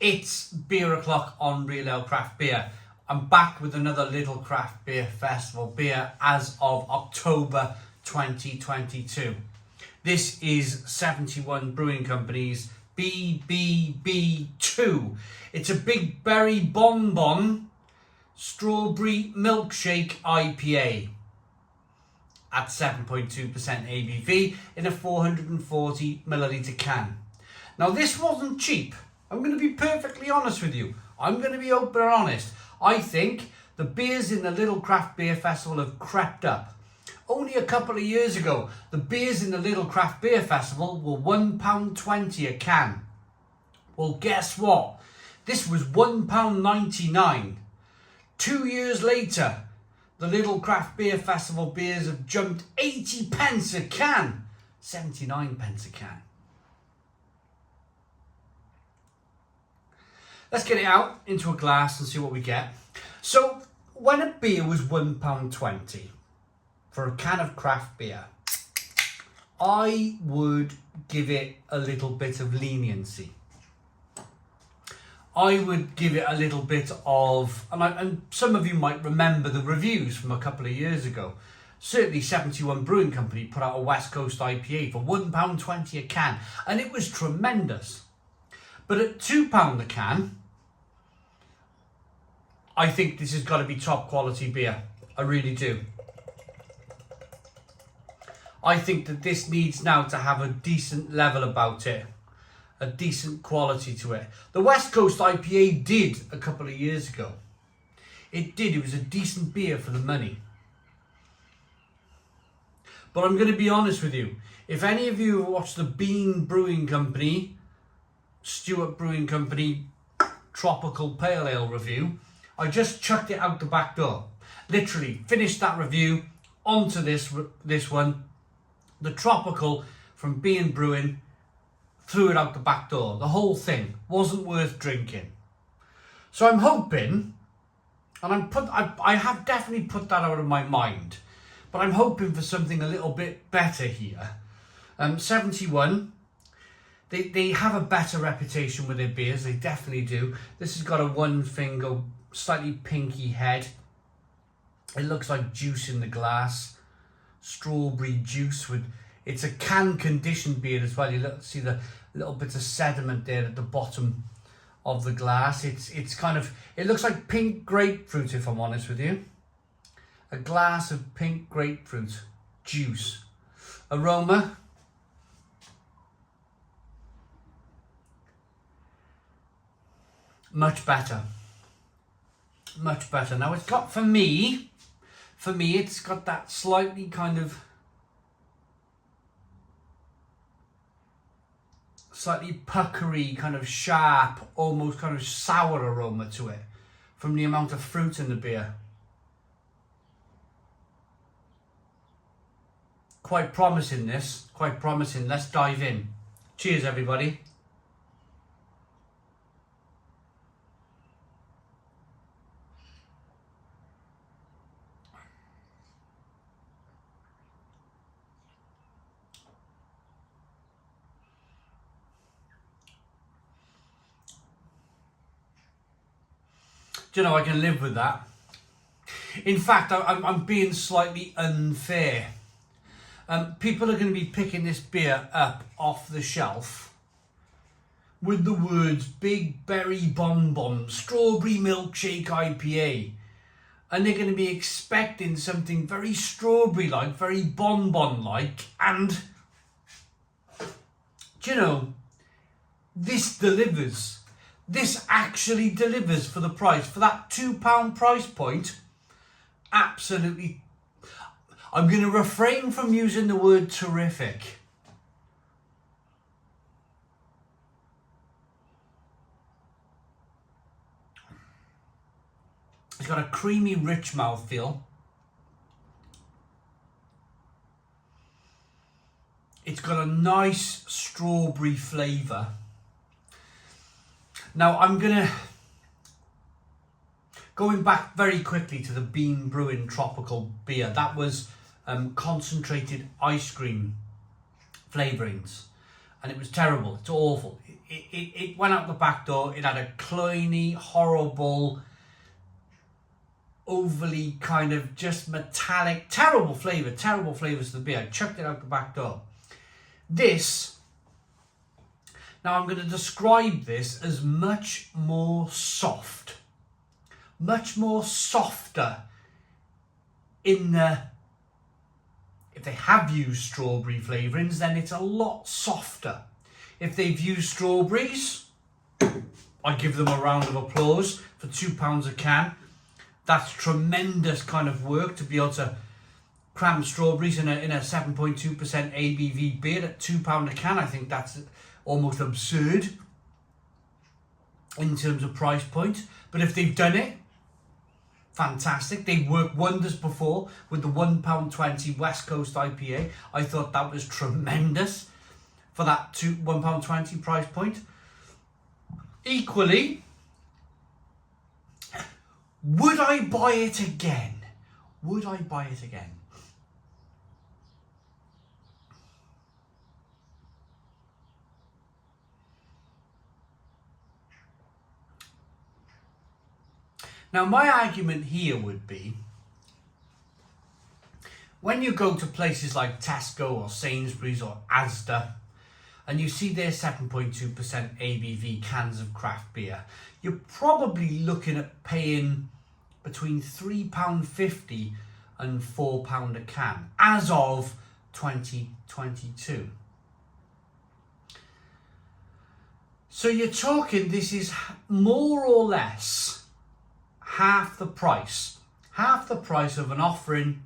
It's Beer O'Clock on Real Ale Craft Beer. I'm back with another Little Craft Beer Festival beer as of October 2022. This is 71 Brewing Company's BBB2. It's a Big Berry Bonbon Strawberry Milkshake IPA at 7.2% ABV in a 440 milliliter can. Now this wasn't cheap. I'm going to be perfectly honest with you. I'm going to be open and honest. I think the beers in the Little Craft Beer Festival have crept up. Only a couple of years ago, the beers in the Little Craft Beer Festival were £1.20 a can. Well, guess what? This was £1.99. 2 years later, the Little Craft Beer Festival beers have jumped 80 pence a can. 79 pence a can. Let's get it out into a glass and see what we get. So, when a beer was £1.20 for a can of craft beer, I would give it a little bit of leniency. I would give it a little bit of, and some of you might remember the reviews from a couple of years ago. Certainly 71 Brewing Company put out a West Coast IPA for £1.20 a can, and it was tremendous. But at £2 a can, I think this has got to be top quality beer. I really do. I think that this needs now to have a decent level about it. A decent quality to it. The West Coast IPA did a couple of years ago. It did. It was a decent beer for the money. But I'm going to be honest with you. If any of you have watched the Bean Brewing Company, Stewart Brewing Company Tropical Pale Ale review, I just chucked it out the back door. Literally finished that review, onto this one. The Tropical from Bean Brewing, threw it out the back door. The whole thing wasn't worth drinking. So I'm hoping, and I have definitely put that out of my mind, but I'm hoping for something a little bit better here. 71, they have a better reputation with their beers, they definitely do. This has got a one finger, slightly pinky head. It looks like juice in the glass. Strawberry juice with, it's a can conditioned beer as well. You see the little bits of sediment there at the bottom of the glass. It's kind of, it looks like pink grapefruit, if I'm honest with you. A glass of pink grapefruit juice. Aroma. Much better. Much better. Now it's got, for me, it's got that slightly kind of, slightly puckery, kind of sharp, almost kind of sour aroma to it from the amount of fruit in the beer. Quite promising this, quite promising. Let's dive in. Cheers, everybody. Do you know, I can live with that. In fact, I'm being slightly unfair. People are going to be picking this beer up off the shelf with the words Big Berry Bonbon Strawberry Milkshake IPA. And they're going to be expecting something very strawberry-like, very bonbon-like. And, do you know, this delivers. This actually delivers for the price. For that £2 price point, absolutely. I'm going to refrain from using the word terrific. It's got a creamy, rich mouthfeel. It's got a nice strawberry flavour. Now I'm going back very quickly to the Bean Brewing Tropical beer. That was concentrated ice cream flavourings, and it was terrible. It's awful. it went out the back door. It had a cloying, horrible, overly kind of just metallic, terrible flavours to the beer. I chucked it out the back door. This, now I'm going to describe this as much more soft. Much more softer in the, if they have used strawberry flavourings, then it's a lot softer. If they've used strawberries, I give them a round of applause for £2 a can. That's tremendous kind of work to be able to cram strawberries in a 7.2% ABV beer at £2 a can. I think that's almost absurd in terms of price point. But if they've done it, fantastic. They've worked wonders before with the £1.20 West Coast IPA. I thought that was tremendous for that £1.20 price point. Equally, would I buy it again? Would I buy it again? Now, my argument here would be, when you go to places like Tesco or Sainsbury's or Asda, and you see their 7.2% ABV cans of craft beer, you're probably looking at paying between £3.50 and £4 a can as of 2022. So you're talking, this is more or less half the price of an offering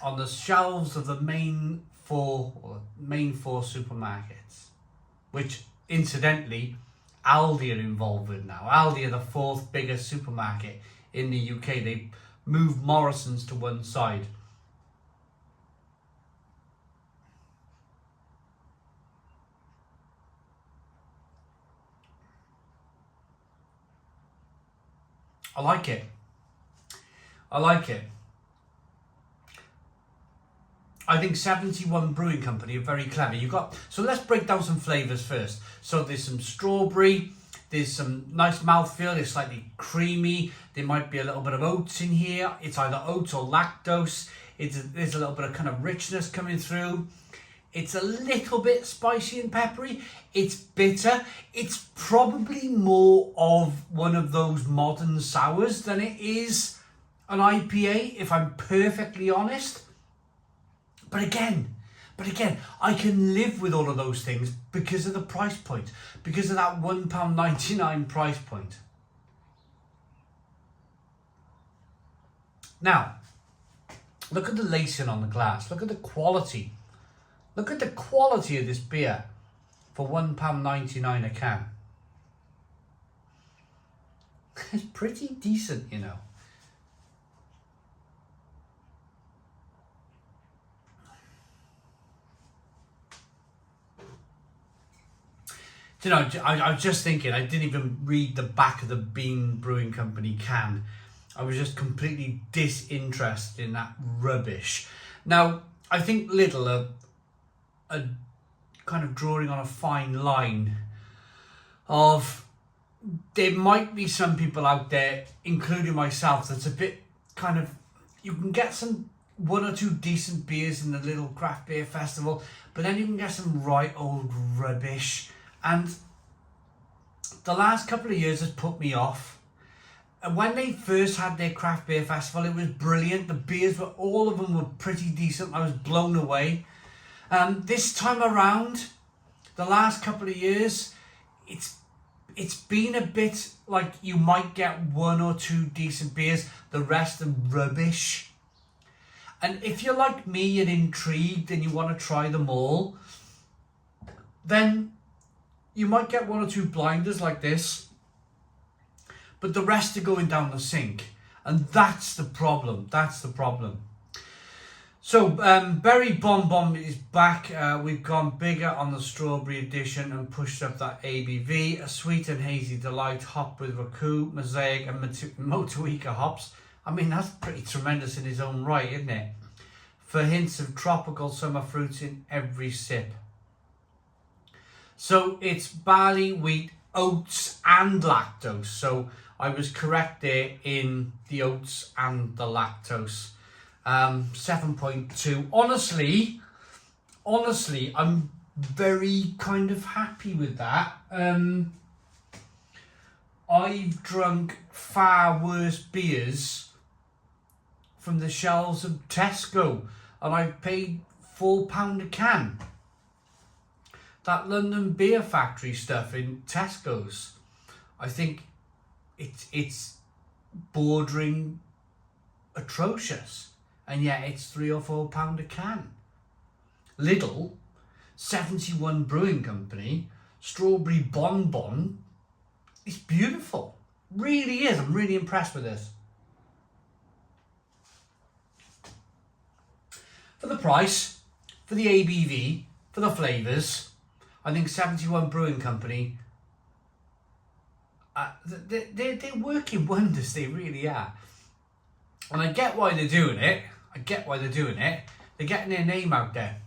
on the shelves of the main four supermarkets, which incidentally Aldi are involved with now. Aldi are the fourth biggest supermarket in the UK. They moved Morrison's to one side. I like it. I think 71 Brewing Company are very clever. So let's break down some flavours first. So there's some strawberry, there's some nice mouthfeel, it's slightly creamy, there might be a little bit of oats in here. It's either oats or lactose. There's a little bit of kind of richness coming through. It's a little bit spicy and peppery. It's bitter. It's probably more of one of those modern sours than it is an IPA, if I'm perfectly honest. But again, I can live with all of those things because of the price point, because of that £1.99 price point. Now, look at the lacing on the glass. Look at the quality. Look at the quality of this beer for £1.99 a can. It's pretty decent, you know. You know, I was just thinking, I didn't even read the back of the Bean Brewing Company can. I was just completely disinterested in that rubbish. Now, I think Lidl are kind of drawing on a fine line of, there might be some people out there, including myself, that's a bit kind of, you can get one or two decent beers in the Lidl Craft Beer Festival, but then you can get some right old rubbish. And the last couple of years has put me off. And when they first had their craft beer festival, it was brilliant. The beers all of them were pretty decent. I was blown away. This time around, the last couple of years, it's been a bit like you might get one or two decent beers, the rest are rubbish. And if you're like me and intrigued and you want to try them all, then you might get one or two blinders like this, but the rest are going down the sink. And that's the problem. So Berry Bomb Bomb is back. We've gone bigger on the strawberry edition and pushed up that ABV. A sweet and hazy delight, hop with Raku, Mosaic and Motueka hops. I mean, that's pretty tremendous in its own right, isn't it? For hints of tropical summer fruits in every sip. So it's barley, wheat, oats and lactose. So I was correct there in the oats and the lactose. 7.2. Honestly, I'm very kind of happy with that. I've drunk far worse beers from the shelves of Tesco, and I paid £4 a can. That London Beer Factory stuff in Tesco's, I think it's bordering atrocious, and yet it's £3 or £4 a can. Lidl, 71 Brewing Company, Strawberry Bonbon. It's beautiful, really is. I'm really impressed with this. For the price, for the ABV, for the flavours, I think 71 Brewing Company, they're working wonders, they really are. And I get why they're doing it. They're getting their name out there.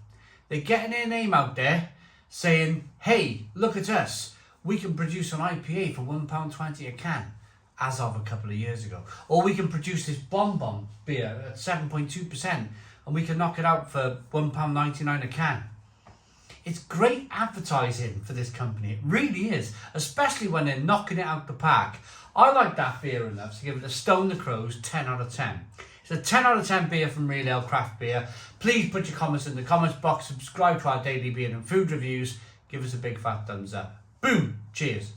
They're getting their name out there saying, hey, look at us. We can produce an IPA for £1.20 a can, as of a couple of years ago. Or we can produce this Bonbon beer at 7.2%, and we can knock it out for £1.99 a can. It's great advertising for this company. It really is, especially when they're knocking it out the park. I like that beer enough to give it a Stone the Crows 10 out of 10. It's a 10 out of 10 beer from Real Ale Craft Beer. Please put your comments in the comments box, subscribe to our daily beer and food reviews, give us a big fat thumbs up. Boom! Cheers.